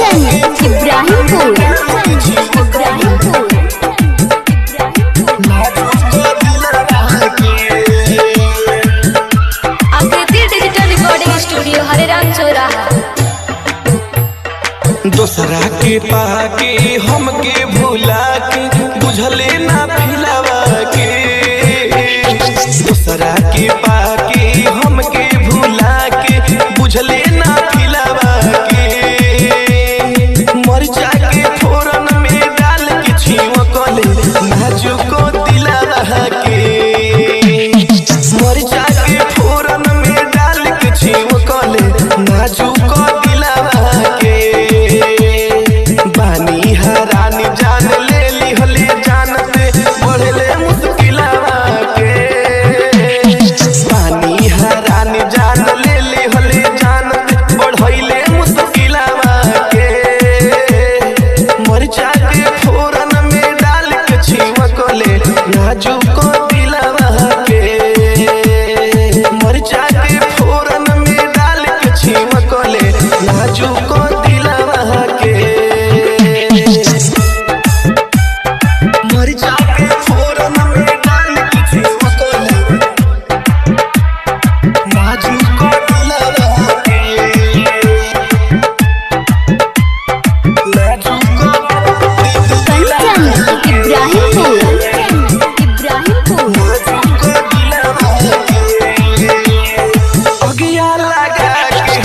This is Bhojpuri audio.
कंचन इब्राहिमपुर। आकृति डिजिटल रिकॉर्डिंग स्टूडियो हरेराम चौराहा। दोसरा के पाके हमके भुला के बुझले ना फिलावा के। दोसरा के पाके हमके भुला के बुझले ना फिलावा के। मरचा के फोरन में डाल के छिवकले नाजुको दिलावा के। मरचा के फोरन में डाल के छिवकले नाजुको दिलावा के। बानी हरानी जान ले लिहले जानते बढ़ले मुश्किलवा के। बानी हरानी जान ले लिहले जानते बढ़ले मुश्किलवा के। मरचा के फोरन में डाल के छिवकले नाजुको दिलवा के। मरचा के फोरन में डाल के छिवकले नाजुको दिलवा के। मरचा के फोरन में डाल के छिवकले नाजुको दिलवा के। नाजुको कंचन इब्राहिमपुर। अगिया लगा के